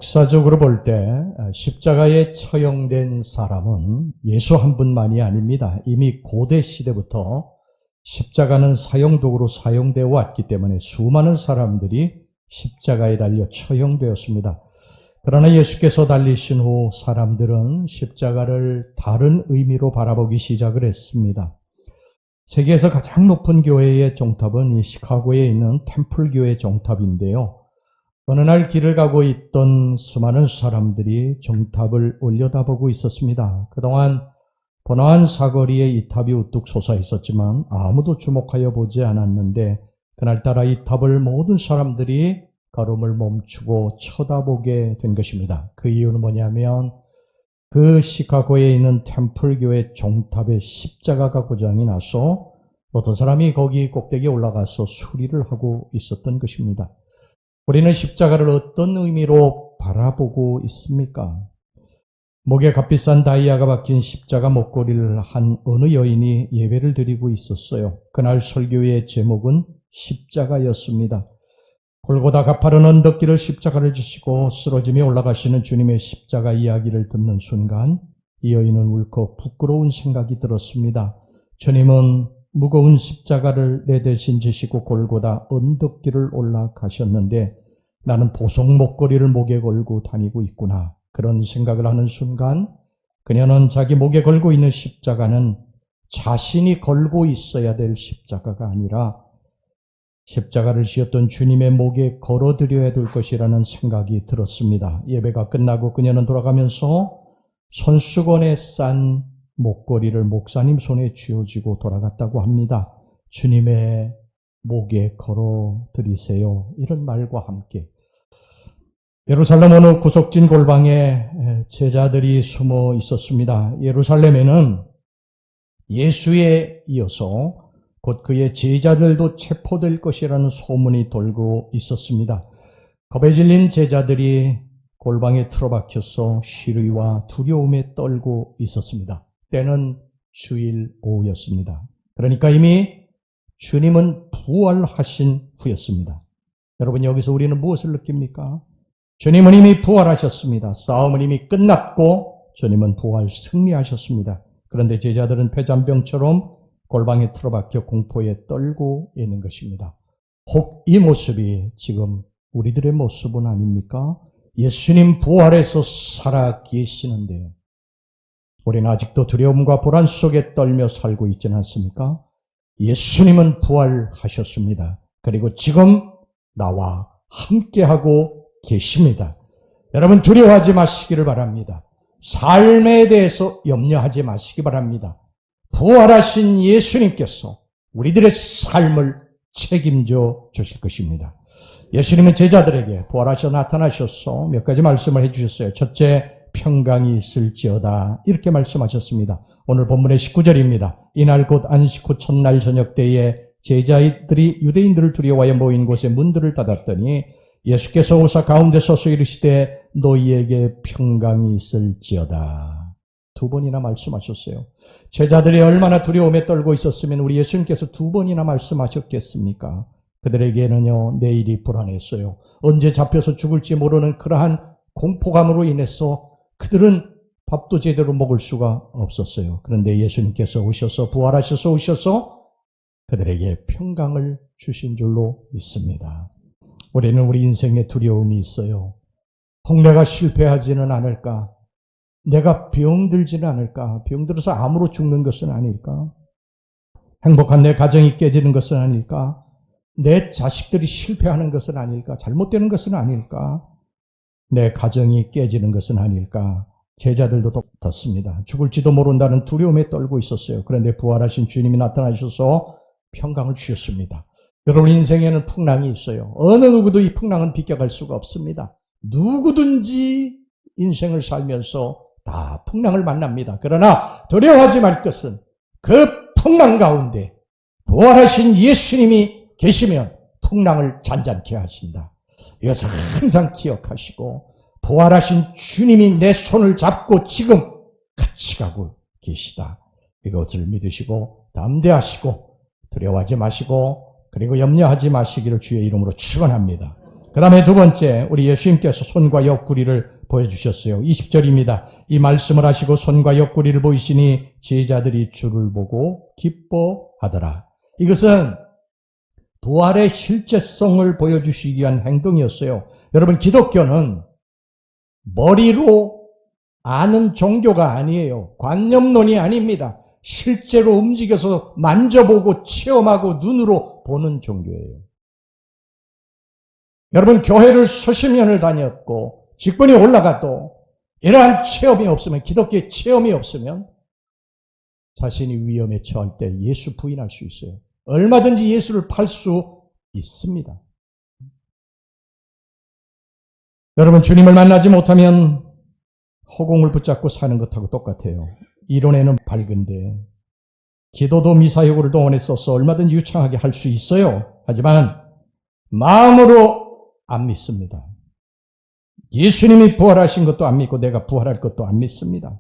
역사적으로 볼 때 십자가에 처형된 사람은 예수 한 분만이 아닙니다. 이미 고대 시대부터 십자가는 사형도구로 사용되어 왔기 때문에 수많은 사람들이 십자가에 달려 처형되었습니다. 그러나 예수께서 달리신 후 사람들은 십자가를 다른 의미로 바라보기 시작을 했습니다. 세계에서 가장 높은 교회의 종탑은 이 시카고에 있는 템플교회 종탑인데요. 어느 날 길을 가고 있던 수많은 사람들이 종탑을 올려다보고 있었습니다. 그동안 번화한 사거리에 이 탑이 우뚝 솟아 있었지만 아무도 주목하여 보지 않았는데 그날따라 이 탑을 모든 사람들이 걸음을 멈추고 쳐다보게 된 것입니다. 그 이유는 뭐냐면 그 시카고에 있는 템플교회 종탑에 십자가가 고장이 나서 어떤 사람이 거기 꼭대기에 올라가서 수리를 하고 있었던 것입니다. 우리는 십자가를 어떤 의미로 바라보고 있습니까? 목에 값비싼 다이아가 박힌 십자가 목걸이를 한 어느 여인이 예배를 드리고 있었어요. 그날 설교의 제목은 십자가였습니다. 골고다 가파른 언덕길을 십자가를 지시고 쓰러지며 올라가시는 주님의 십자가 이야기를 듣는 순간 이 여인은 울컥 부끄러운 생각이 들었습니다. 주님은 무거운 십자가를 내 대신 지시고 골고다 언덕길을 올라가셨는데 나는 보석 목걸이를 목에 걸고 다니고 있구나. 그런 생각을 하는 순간 그녀는 자기 목에 걸고 있는 십자가는 자신이 걸고 있어야 될 십자가가 아니라 십자가를 지었던 주님의 목에 걸어드려야 될 것이라는 생각이 들었습니다. 예배가 끝나고 그녀는 돌아가면서 손수건에 싼 목걸이를 목사님 손에 쥐어쥐고 돌아갔다고 합니다. 주님의 목에 걸어드리세요. 이런 말과 함께 예루살렘 어느 구석진 골방에 제자들이 숨어 있었습니다. 예루살렘에는 예수에 이어서 곧 그의 제자들도 체포될 것이라는 소문이 돌고 있었습니다. 겁에 질린 제자들이 골방에 틀어박혀서 시리와 두려움에 떨고 있었습니다. 때는 주일 오후였습니다. 그러니까 이미 주님은 부활하신 후였습니다. 여러분, 여기서 우리는 무엇을 느낍니까? 주님은 이미 부활하셨습니다. 싸움은 이미 끝났고 주님은 부활 승리하셨습니다. 그런데 제자들은 폐잔병처럼 골방에 틀어박혀 공포에 떨고 있는 것입니다. 혹 이 모습이 지금 우리들의 모습은 아닙니까? 예수님 부활해서 살아 계시는데 우리는 아직도 두려움과 불안 속에 떨며 살고 있지는 않습니까? 예수님은 부활하셨습니다. 그리고 지금 나와 함께하고 계십니다. 여러분 두려워하지 마시기를 바랍니다. 삶에 대해서 염려하지 마시기 바랍니다. 부활하신 예수님께서 우리들의 삶을 책임져 주실 것입니다. 예수님은 제자들에게 부활하셔 나타나셔서 몇 가지 말씀을 해주셨어요. 첫째, 평강이 있을지어다 이렇게 말씀하셨습니다. 오늘 본문의 19절입니다. 이날 곧 안식 후 첫날 저녁 때에 제자들이 유대인들을 두려워하여 모인 곳에 문들을 닫았더니 예수께서 오사 가운데 서서 이르시되 너희에게 평강이 있을지어다. 두 번이나 말씀하셨어요. 제자들이 얼마나 두려움에 떨고 있었으면 우리 예수님께서 두 번이나 말씀하셨겠습니까? 그들에게는요, 내일이 불안했어요. 언제 잡혀서 죽을지 모르는 그러한 공포감으로 인해서 그들은 밥도 제대로 먹을 수가 없었어요. 그런데 예수님께서 오셔서 부활하셔서 오셔서 그들에게 평강을 주신 줄로 믿습니다. 우리는 우리 인생에 두려움이 있어요. 혹 내가 실패하지는 않을까? 내가 병들지는 않을까? 병들어서 암으로 죽는 것은 아닐까? 행복한 내 가정이 깨지는 것은 아닐까? 내 자식들이 실패하는 것은 아닐까? 잘못되는 것은 아닐까? 내 가정이 깨지는 것은 아닐까? 제자들도 똑같습니다. 죽을지도 모른다는 두려움에 떨고 있었어요. 그런데 부활하신 주님이 나타나셔서 평강을 주셨습니다. 여러분 인생에는 풍랑이 있어요. 어느 누구도 이 풍랑은 비껴갈 수가 없습니다. 누구든지 인생을 살면서 다 풍랑을 만납니다. 그러나 두려워하지 말 것은 그 풍랑 가운데 부활하신 예수님이 계시면 풍랑을 잔잔케 하신다. 이것을 항상 기억하시고 부활하신 주님이 내 손을 잡고 지금 같이 가고 계시다. 이것을 믿으시고 담대하시고 두려워하지 마시고 그리고 염려하지 마시기를 주의 이름으로 축원합니다. 그 다음에 두 번째, 우리 예수님께서 손과 옆구리를 보여주셨어요. 20절입니다. 이 말씀을 하시고 손과 옆구리를 보이시니 제자들이 주를 보고 기뻐하더라. 이것은 부활의 실제성을 보여주시기 위한 행동이었어요. 여러분, 기독교는 머리로 아는 종교가 아니에요. 관념론이 아닙니다. 실제로 움직여서 만져보고 체험하고 눈으로 보는 종교예요. 여러분, 교회를 수십 년을 다녔고 직분이 올라가도 이러한 체험이 없으면, 기독교의 체험이 없으면 자신이 위험에 처할 때 예수 부인할 수 있어요. 얼마든지 예수를 팔 수 있습니다. 여러분, 주님을 만나지 못하면 허공을 붙잡고 사는 것하고 똑같아요. 이론에는 밝은데 기도도 미사여구를 동원해 써서 얼마든지 유창하게 할 수 있어요. 하지만 마음으로 안 믿습니다. 예수님이 부활하신 것도 안 믿고 내가 부활할 것도 안 믿습니다.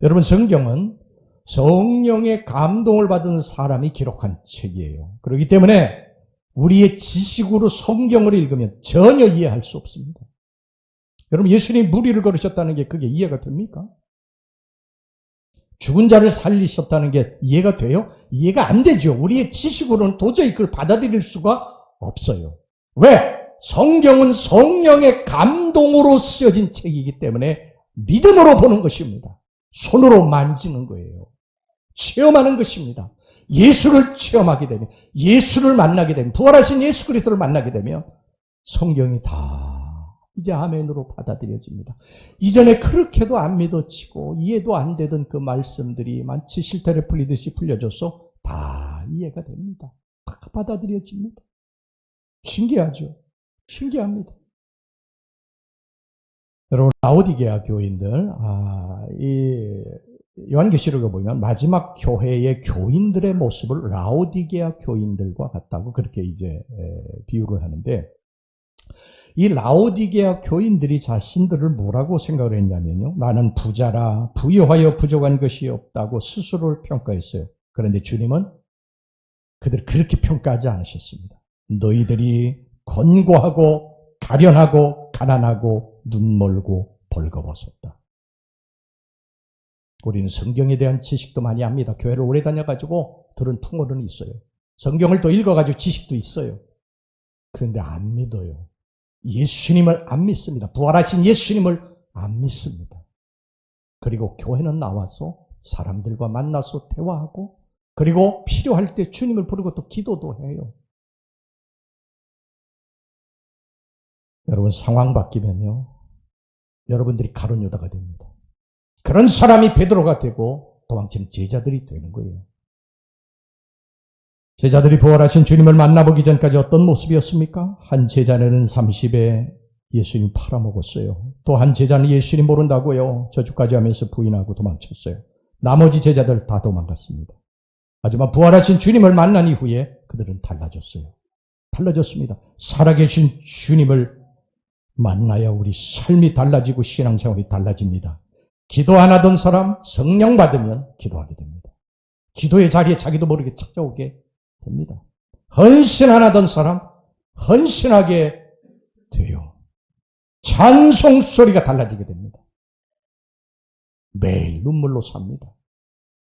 여러분, 성경은 성령의 감동을 받은 사람이 기록한 책이에요. 그렇기 때문에 우리의 지식으로 성경을 읽으면 전혀 이해할 수 없습니다. 여러분, 예수님이 무리를 걸으셨다는 게 그게 이해가 됩니까? 죽은 자를 살리셨다는 게 이해가 돼요? 이해가 안 되죠. 우리의 지식으로는 도저히 그걸 받아들일 수가 없어요. 왜? 성경은 성령의 감동으로 쓰여진 책이기 때문에 믿음으로 보는 것입니다. 손으로 만지는 거예요. 체험하는 것입니다. 예수를 체험하게 되면, 예수를 만나게 되면, 부활하신 예수 그리스도를 만나게 되면 성경이 다 이제 아멘으로 받아들여집니다. 이전에 그렇게도 안 믿어지고 이해도 안 되던 그 말씀들이 마치 실타래 풀리듯이 풀려져서 다 이해가 됩니다. 다 받아들여집니다. 신기하죠? 신기합니다. 여러분, 라오디게아 교인들, 이 요한계시록에 보면 마지막 교회의 교인들의 모습을 라오디게아 교인들과 같다고 그렇게 이제 비유를 하는데, 이 라오디게아 교인들이 자신들을 뭐라고 생각을 했냐면요, 나는 부자라 부유하여 부족한 것이 없다고 스스로를 평가했어요. 그런데 주님은 그들을 그렇게 평가하지 않으셨습니다. 너희들이 권고하고 가련하고 가난하고 눈멀고 벌거벗었다. 우리는 성경에 대한 지식도 많이 합니다. 교회를 오래 다녀가지고 들은 풍어는 있어요. 성경을 또 읽어가지고 지식도 있어요. 그런데 안 믿어요. 예수님을 안 믿습니다. 부활하신 예수님을 안 믿습니다. 그리고 교회는 나와서 사람들과 만나서 대화하고, 그리고 필요할 때 주님을 부르고 또 기도도 해요. 여러분, 상황 바뀌면요, 여러분들이 가룟 유다가 됩니다. 그런 사람이 베드로가 되고 도망치는 제자들이 되는 거예요. 제자들이 부활하신 주님을 만나보기 전까지 어떤 모습이었습니까? 한 제자는 30에 예수님 팔아먹었어요. 또 한 제자는 예수님 모른다고요, 저주까지 하면서 부인하고 도망쳤어요. 나머지 제자들 다 도망갔습니다. 하지만 부활하신 주님을 만난 이후에 그들은 달라졌어요. 달라졌습니다. 살아계신 주님을 만나야 우리 삶이 달라지고 신앙생활이 달라집니다. 기도 안 하던 사람 성령 받으면 기도하게 됩니다. 기도의 자리에 자기도 모르게 찾아오게 됩니다. 헌신 안 하던 사람 헌신하게 돼요. 찬송 소리가 달라지게 됩니다. 매일 눈물로 삽니다.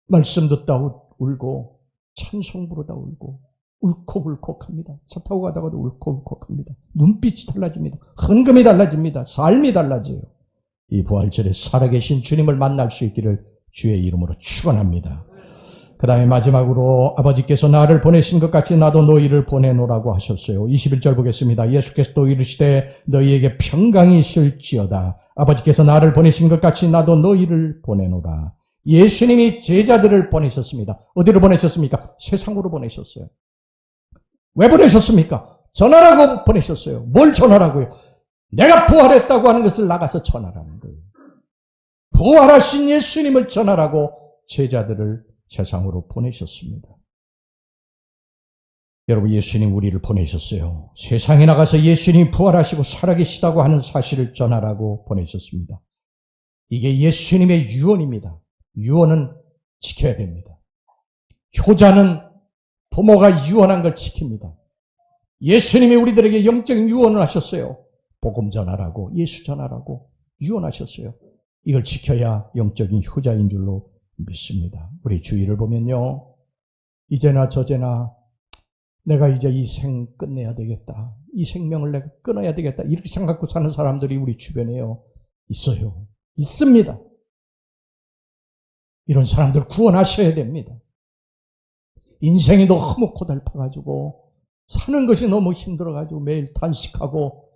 말씀 듣다 울고 찬송 부르다 울고 울컥울컥합니다. 차 타고 가다가도 울컥울컥합니다. 눈빛이 달라집니다. 헌금이 달라집니다. 삶이 달라져요. 이 부활절에 살아계신 주님을 만날 수 있기를 주의 이름으로 축원합니다. 그 다음에 마지막으로 아버지께서 나를 보내신 것 같이 나도 너희를 보내노라고 하셨어요. 21절 보겠습니다. 예수께서 또 이르시되 너희에게 평강이 있을지어다. 아버지께서 나를 보내신 것 같이 나도 너희를 보내노라. 예수님이 제자들을 보내셨습니다. 어디로 보내셨습니까? 세상으로 보내셨어요. 왜 보내셨습니까? 전하라고 보내셨어요. 뭘 전하라고요? 내가 부활했다고 하는 것을 나가서 전하라는 거예요. 부활하신 예수님을 전하라고 제자들을 세상으로 보내셨습니다. 여러분, 예수님 우리를 보내셨어요. 세상에 나가서 예수님이 부활하시고 살아계시다고 하는 사실을 전하라고 보내셨습니다. 이게 예수님의 유언입니다. 유언은 지켜야 됩니다. 효자는 부모가 유언한 걸 지킵니다. 예수님이 우리들에게 영적인 유언을 하셨어요. 복음 전하라고, 예수 전하라고 유언하셨어요. 이걸 지켜야 영적인 효자인 줄로 믿습니다. 우리 주위를 보면요, 이제나 저제나 내가 이제 이 생 끝내야 되겠다, 이 생명을 내가 끊어야 되겠다, 이렇게 생각하고 사는 사람들이 우리 주변에요 있어요. 있습니다. 이런 사람들 구원하셔야 됩니다. 인생이 너무 고달파가지고 사는 것이 너무 힘들어가지고 매일 단식하고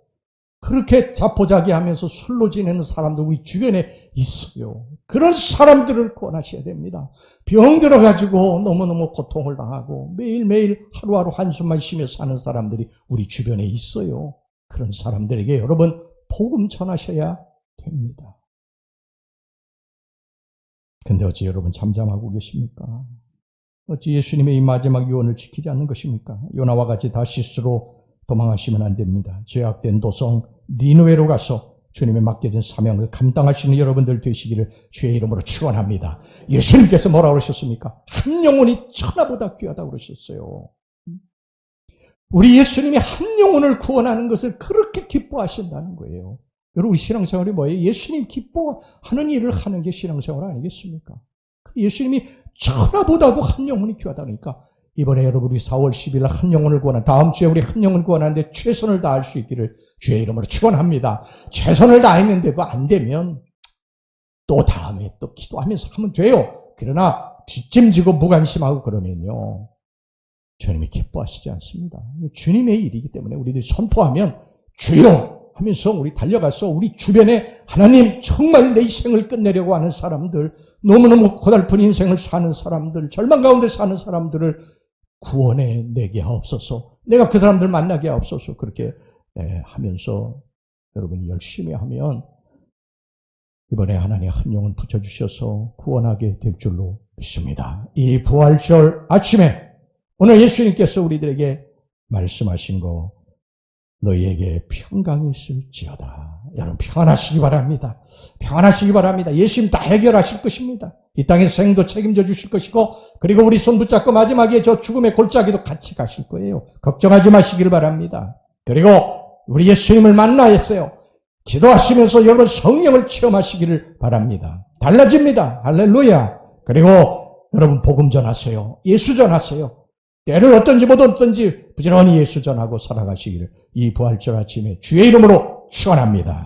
그렇게 자포자기하면서 술로 지내는 사람들 우리 주변에 있어요. 그런 사람들을 구원하셔야 됩니다. 병 들어가지고 너무너무 고통을 당하고 매일매일 하루하루 한숨만 쉬며 사는 사람들이 우리 주변에 있어요. 그런 사람들에게 여러분 복음 전하셔야 됩니다. 근데 어찌 여러분 잠잠하고 계십니까? 어찌 예수님의 이 마지막 유언을 지키지 않는 것입니까? 요나와 같이 다시스로 도망하시면 안 됩니다. 죄악된 도성 니느웨로 가서 주님의 맡겨진 사명을 감당하시는 여러분들 되시기를 주의 이름으로 축원합니다. 예수님께서 뭐라고 그러셨습니까? 한 영혼이 천하보다 귀하다고 그러셨어요. 우리 예수님이 한 영혼을 구원하는 것을 그렇게 기뻐하신다는 거예요. 여러분, 우리 신앙생활이 뭐예요? 예수님 기뻐하는 일을 하는 게 신앙생활 아니겠습니까? 예수님이 천하보다도 한 영혼이 귀하다니까 이번에 여러분 우리 4월 10일 한 영혼을 구원한, 다음 주에 우리 한 영혼을 구원하는데 최선을 다할 수 있기를 주의 이름으로 축원합니다. 최선을 다했는데도 안 되면 또 다음에 또 기도하면서 하면 돼요. 그러나 뒷짐지고 무관심하고 그러면요, 주님이 기뻐하시지 않습니다. 주님의 일이기 때문에 우리들이 선포하면 주여 하면서 우리 달려가서 우리 주변에 하나님 정말 내 인생을 끝내려고 하는 사람들, 너무너무 고달픈 인생을 사는 사람들, 절망 가운데 사는 사람들을 구원해 내게 하옵소서, 내가 그 사람들 만나게 하옵소서, 그렇게 하면서 여러분이 열심히 하면 이번에 하나님 한 영혼 붙여주셔서 구원하게 될 줄로 믿습니다. 이 부활절 아침에 오늘 예수님께서 우리들에게 말씀하신 거, 너희에게 평강이 있을지어다. 여러분 평안하시기 바랍니다. 평안하시기 바랍니다. 예수님 다 해결하실 것입니다. 이 땅에서 생도 책임져 주실 것이고, 그리고 우리 손 붙잡고 마지막에 저 죽음의 골짜기도 같이 가실 거예요. 걱정하지 마시기를 바랍니다. 그리고 우리 예수님을 만나했어요. 기도하시면서 여러분 성령을 체험하시기를 바랍니다. 달라집니다. 할렐루야. 그리고 여러분 복음 전하세요. 예수 전하세요. 때를 어떤지 못 어떤지 부지런히 예수 전하고 살아가시기를 이 부활절 아침에 주의 이름으로 축원합니다.